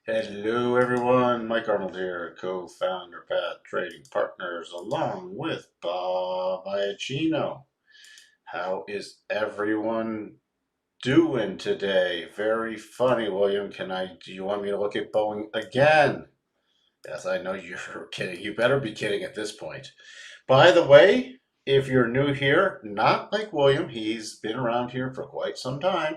Hello everyone, Mike Arnold here, co-founder Path Trading Partners, along with Bob Iacchino. How is everyone doing today? Very funny, William. Do you want me to look at Boeing again? Yes, I know you're kidding. You better be kidding at this point. By the way, if you're new here, not like William, he's been around here for quite some time,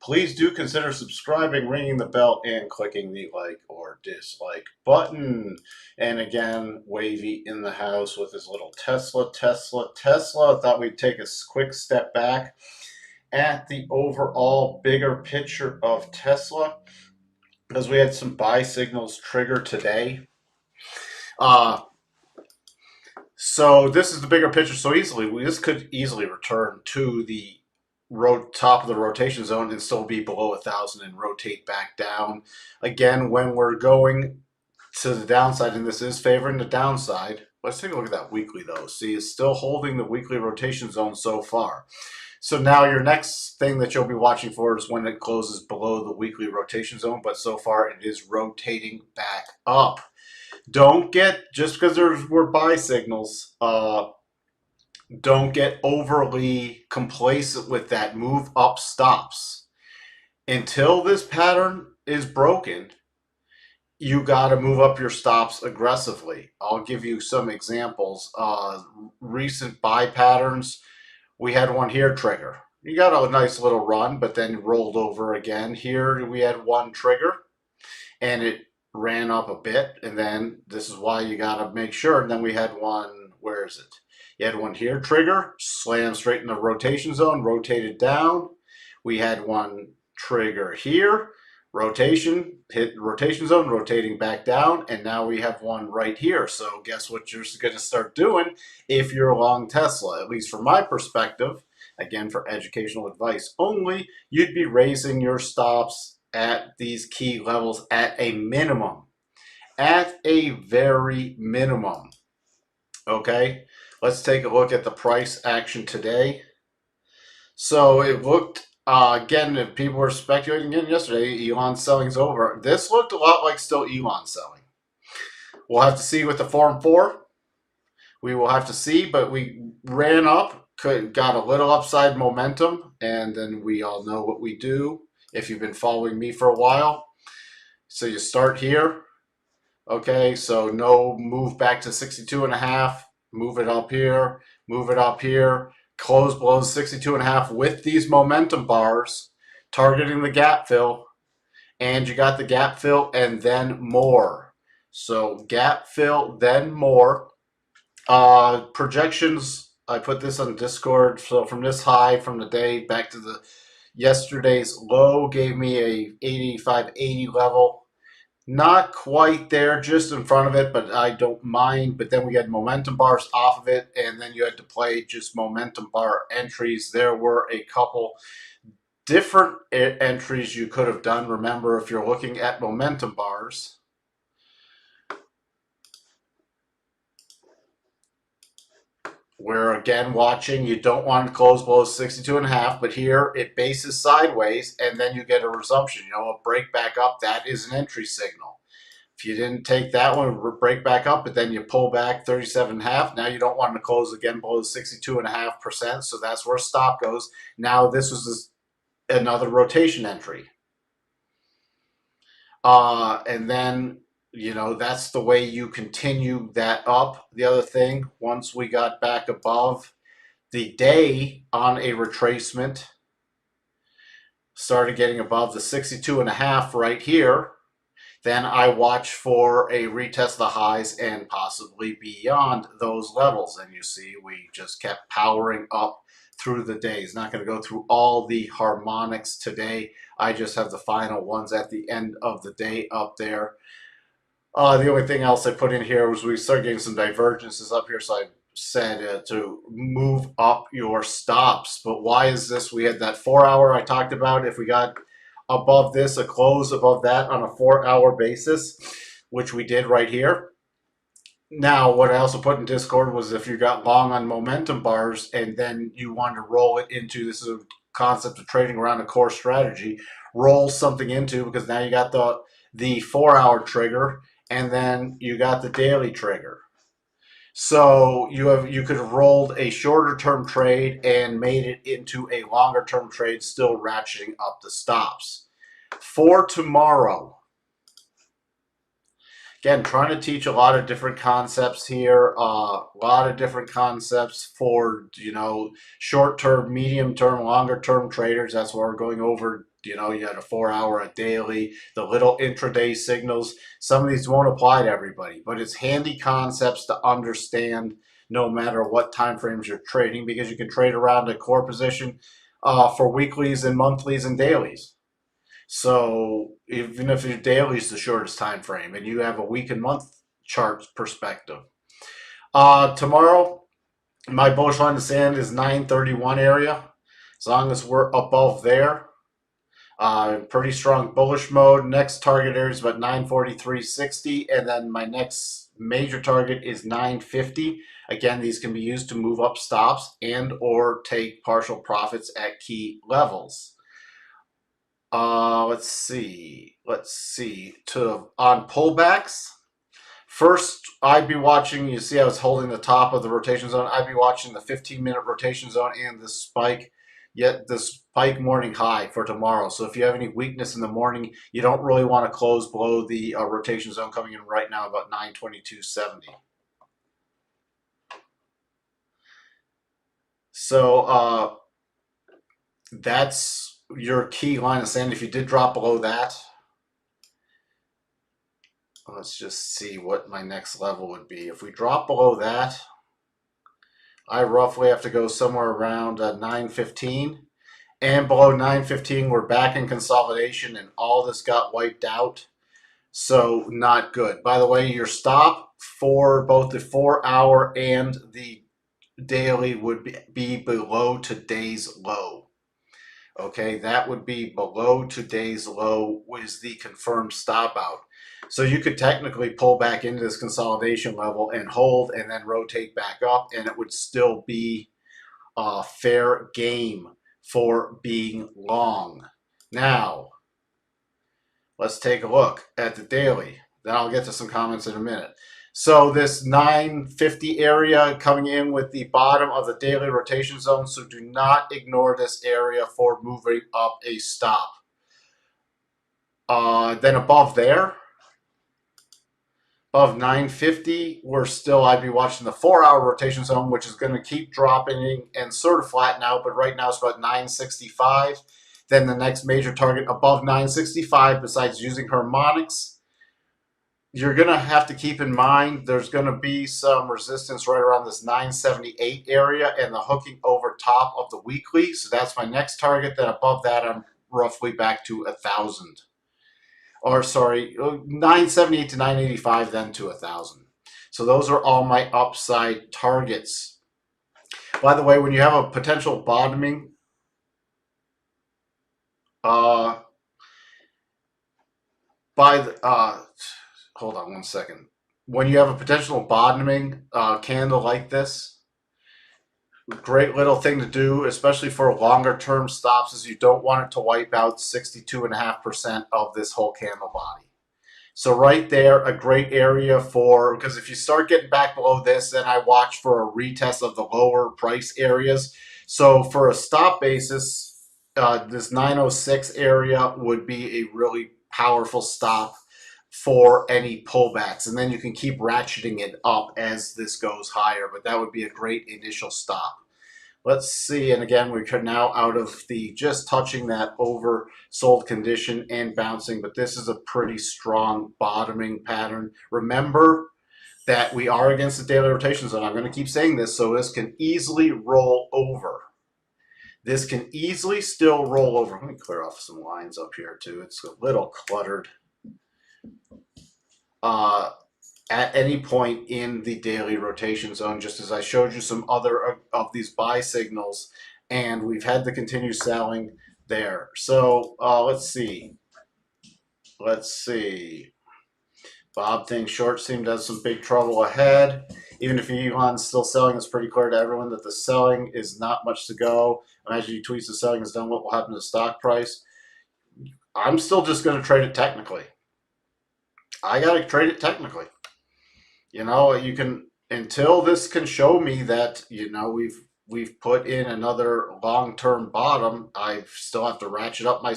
please do consider subscribing, ringing the bell, and clicking the like or dislike button. And again, Wavy in the house with his little Tesla. I thought we'd take a quick step back at the overall bigger picture of Tesla because we had some buy signals trigger today. Uh, So this is the bigger picture. So this could easily return to the top of the rotation zone and still be below 1,000 and rotate back down. Again, when we're going to the downside, and this is favoring the downside, let's take a look at that weekly though. See, it's still holding the weekly rotation zone so far. So now your next thing that you'll be watching for is when it closes below the weekly rotation zone, but so far it is rotating back up. Don't get, just because were buy signals, don't get overly complacent with that. Move up stops. Until this pattern is broken, you got to move up your stops aggressively. I'll give you some examples. Recent buy patterns, we had one here trigger. You got a nice little run, but then rolled over again. Here we had one trigger, and it ran up a bit, and then this is why you got to make sure. And then we had one, where is it? You had one here, trigger, slam straight in the rotation zone, rotated down. We had one trigger here, rotation, hit rotation zone, rotating back down, and now we have one right here. So guess what you're going to start doing if you're long Tesla, at least from my perspective, again for educational advice only, you'd be raising your stops at these key levels at a minimum, at a very minimum. Okay, let's take a look at the price action today. So it looked, again, if people were speculating again yesterday, Elon selling's over. This looked a lot like still Elon selling. We'll have to see with the Form 4. We will have to see, but we ran up, got a little upside momentum, and then we all know what we do if you've been following me for a while. So you start here. Okay, so no move back to 62.5, move it up here, move it up here, close below 62.5 with these momentum bars, targeting the gap fill, and you got the gap fill and then more. So gap fill, then more. Projections, I put this on Discord, so from this high from the day back to the yesterday's low gave me a 85.80 level. Not quite there, just in front of it, but I don't mind. But then we had momentum bars off of it, and then you had to play just momentum bar entries. There were a couple different entries you could have done. Remember, if you're looking at momentum bars, we're again watching, you don't want to close below 62.5, but here it bases sideways, and then you get a resumption, a break back up. That is an entry signal. If you didn't take that one, break back up, but then you pull back 37.5. Now you don't want to close again below 62.5%. So that's where stop goes. Now this was another rotation entry. And then, that's the way you continue that up. The other thing, once we got back above the day on a retracement, started getting above the 62.5 right here. Then I watch for a retest of the highs and possibly beyond those levels. And you see, we just kept powering up through the days. Not going to go through all the harmonics today. I just have the final ones at the end of the day up there. The only thing else I put in here was we started getting some divergences up here. So I said to move up your stops. But why is this? We had that 4 hour I talked about. If we got above this, a close above that on a 4 hour basis, which we did right here. Now, what I also put in Discord was if you got long on momentum bars and then you want to roll it into, this is a concept of trading around a core strategy, roll something into, because now you got the 4-hour trigger, and then you got the daily trigger. So you could have rolled a shorter term trade and made it into a longer term trade, still ratcheting up the stops. For tomorrow, again, trying to teach a lot of different concepts here, a lot of different concepts for, short term, medium term, longer term traders. That's what we're going over. You had a 4-hour, a daily, the little intraday signals. Some of these won't apply to everybody, but it's handy concepts to understand no matter what time frames you're trading, because you can trade around a core position for weeklies and monthlies and dailies. So even if your daily is the shortest time frame and you have a week and month chart perspective, tomorrow my bullish line in the sand is 931 area. As long as we're above there, pretty strong bullish mode. Next target area is about 943.60, and then my next major target is 950. Again, these can be used to move up stops and or take partial profits at key levels. Let's see. On pullbacks. First, I'd be watching. You see, I was holding the top of the rotation zone. I'd be watching the 15-minute rotation zone and the spike. Yet the spike morning high for tomorrow. So if you have any weakness in the morning, you don't really want to close below the rotation zone coming in right now about 922.70. So that's your key line of sand. If you did drop below that, let's just see what my next level would be. If we drop below that, I roughly have to go somewhere around 915. And below 915, we're back in consolidation and all this got wiped out. So not good. By the way, your stop for both the 4-hour and the daily would be below today's low. Okay, that would be below today's low is the confirmed stop out. So you could technically pull back into this consolidation level and hold and then rotate back up, and it would still be a fair game for being long. Now, let's take a look at the daily. Then I'll get to some comments in a minute. So this 950 area coming in with the bottom of the daily rotation zone. So do not ignore this area for moving up a stop. Then above there, above 950, I'd be watching the 4-hour rotation zone, which is going to keep dropping and sort of flatten out. But right now it's about 965. Then the next major target above 965, besides using harmonics, you're going to have to keep in mind there's going to be some resistance right around this 978 area and the hooking over top of the weekly. So that's my next target. Then above that, I'm roughly back to 1,000. Or sorry, 978 to 985, then to 1,000. So those are all my upside targets. By the way, when you have a potential bottoming, hold on one second. When you have a potential bottoming candle like this, great little thing to do, especially for longer term stops, is you don't want it to wipe out 62.5% of this whole candle body. So right there, a great area for, because if you start getting back below this, then I watch for a retest of the lower price areas. So for a stop basis, this 906 area would be a really powerful stop for any pullbacks. And then you can keep ratcheting it up as this goes higher, but that would be a great initial stop. Let's see, and again, we're now out of the just touching that oversold condition and bouncing, but this is a pretty strong bottoming pattern. Remember that we are against the daily rotation zone. I'm going to keep saying this, so this can easily roll over. This can easily still roll over. Let me clear off some lines up here too. It's a little cluttered. At any point in the daily rotation zone, just as I showed you some other of these buy signals, and we've had the continued selling there. So let's see. Bob thinks short seem to have some big trouble ahead. Even if Elon's still selling, it's pretty clear to everyone that the selling is not much to go. Imagine he tweets the selling is done. What will happen to the stock price? I'm still just going to trade it technically. I got to trade it technically. You can, until this can show me that, we've put in another long-term bottom. I still have to ratchet up my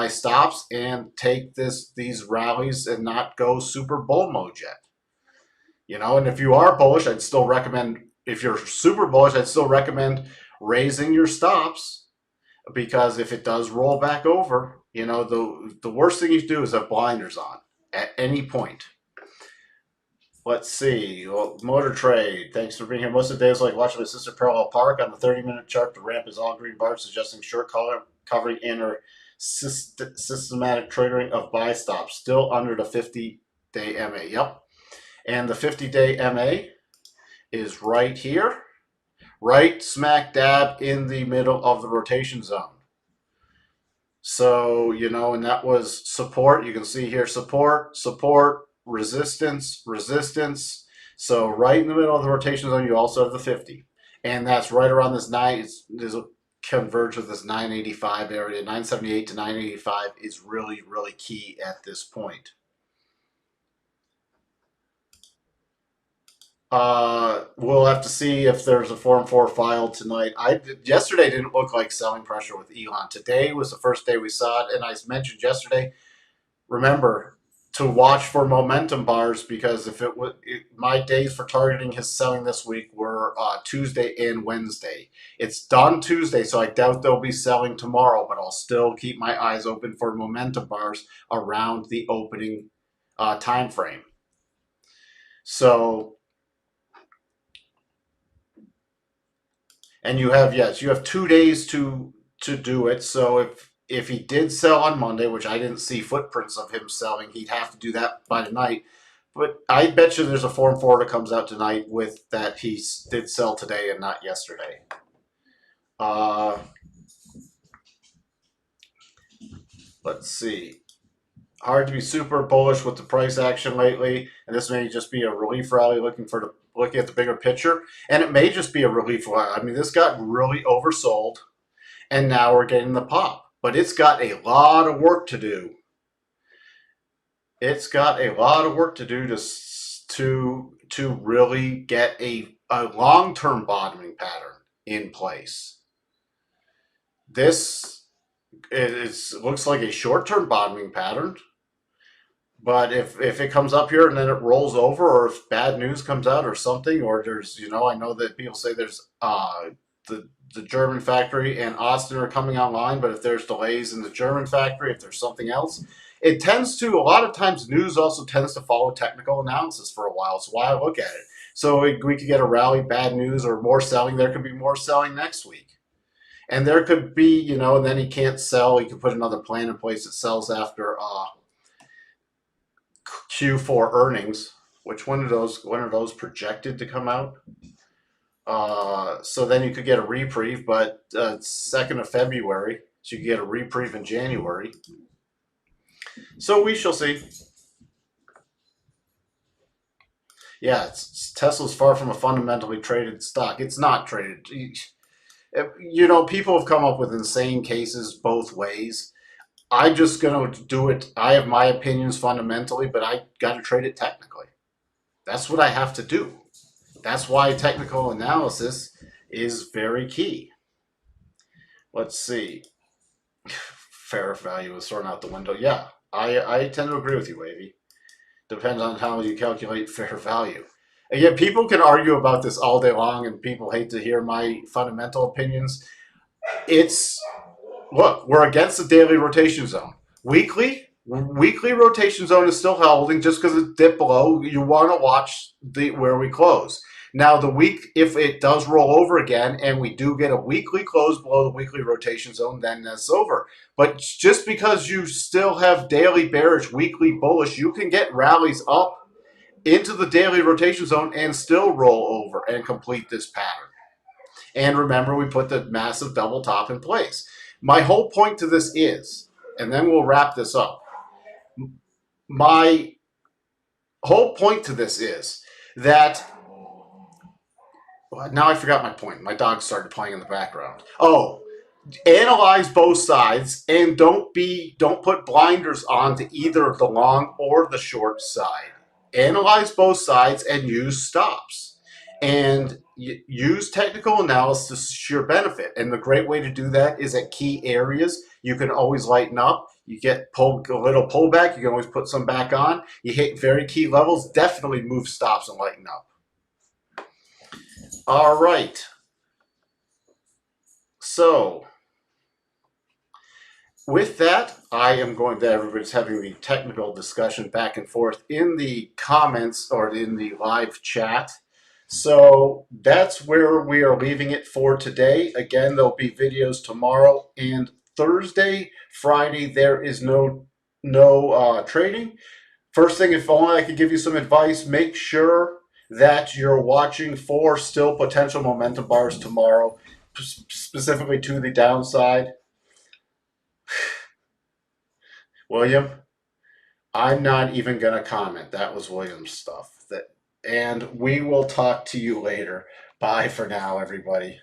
stops, and take these rallies and not go super bull mode yet. And if you are bullish, I'd still recommend, if you're super bullish, I'd still recommend raising your stops, because if it does roll back over, the worst thing you do is have blinders on at any point. Let's see. Well, Motor Trade, thanks for being here. Most of the day is like watching my sister parallel park. On the 30-minute chart, the ramp is all green bars, suggesting short color covering in or systematic triggering of buy stops, still under the 50-day MA. Yep. And the 50-day MA is right here, right smack dab in the middle of the rotation zone. So, and that was support. You can see here support, support, resistance, resistance. So right in the middle of the rotation zone, you also have the 50. And that's right around this 9. There's a converge with this 985 area. 978 to 985 is really, really key at this point. We'll have to see if there's a Form 4 filed tonight. Yesterday didn't look like selling pressure with Elon. Today was the first day we saw it, and I mentioned yesterday, remember to watch for momentum bars, because if my days for targeting his selling this week were Tuesday and Wednesday. It's done Tuesday, so I doubt they'll be selling tomorrow, but I'll still keep my eyes open for momentum bars around the opening time frame. So, and you have 2 days to do it. So if he did sell on Monday, which I didn't see footprints of him selling, he'd have to do that by tonight. But I bet you there's a Form 4 that comes out tonight with that he did sell today and not yesterday. Let's see. Hard to be super bullish with the price action lately, and this may just be a relief rally looking at the bigger picture, and it may just be a relief rally. I mean, this got really oversold, and now we're getting the pop, but it's got a lot of work to do. It's got a lot of work to do to really get a long-term bottoming pattern in place. This looks like a short-term bottoming pattern. But if it comes up here and then it rolls over, or if bad news comes out or something, or there's, I know that people say there's the German factory and Austin are coming online, but if there's delays in the German factory, if there's something else, it tends to, a lot of times news also tends to follow technical analysis for a while. It's why I look at it. So we could get a rally, bad news, or more selling. There could be more selling next week. And there could be, and then he can't sell. He could put another plan in place that sells after Q4 earnings. Which when are those projected to come out? So then you could get a reprieve, but 2nd of February, so you get a reprieve in January. So we shall see. Yeah, Tesla's far from a fundamentally traded stock. It's not traded. People have come up with insane cases both ways. I'm just going to do it. I have my opinions fundamentally, but I got to trade it technically. That's what I have to do. That's why technical analysis is very key. Let's see. Fair value is thrown out the window. Yeah, I tend to agree with you, Wavy. Depends on how you calculate fair value. Again, people can argue about this all day long, and people hate to hear my fundamental opinions. Look, we're against the daily rotation zone. Weekly rotation zone is still holding. Just because it dipped below, you want to watch where we close. Now, the week, if it does roll over again and we do get a weekly close below the weekly rotation zone, then that's over. But just because you still have daily bearish, weekly bullish, you can get rallies up into the daily rotation zone and still roll over and complete this pattern. And remember, we put the massive double top in place. My whole point to this is, and then we'll wrap this up. My whole point to this is that, now I forgot my point. My dog started playing in the background. Oh, Analyze both sides and don't put blinders on to either the long or the short side. Analyze both sides and use stops and use technical analysis to your benefit. And the great way to do that is at key areas you can always lighten up. You get pulled a little pullback, you can always put some back on. You hit very key levels, definitely move stops and lighten up. All right, so with that, I am going to, everybody's having the technical discussion back and forth in the comments or in the live chat. So that's where we are leaving it for today. Again, there'll be videos tomorrow and Thursday. Friday, there is no trading. First thing, if only I could give you some advice, make sure that you're watching for still potential momentum bars tomorrow, specifically to the downside. William, I'm not even going to comment. That was William's stuff. And we will talk to you later. Bye for now, everybody.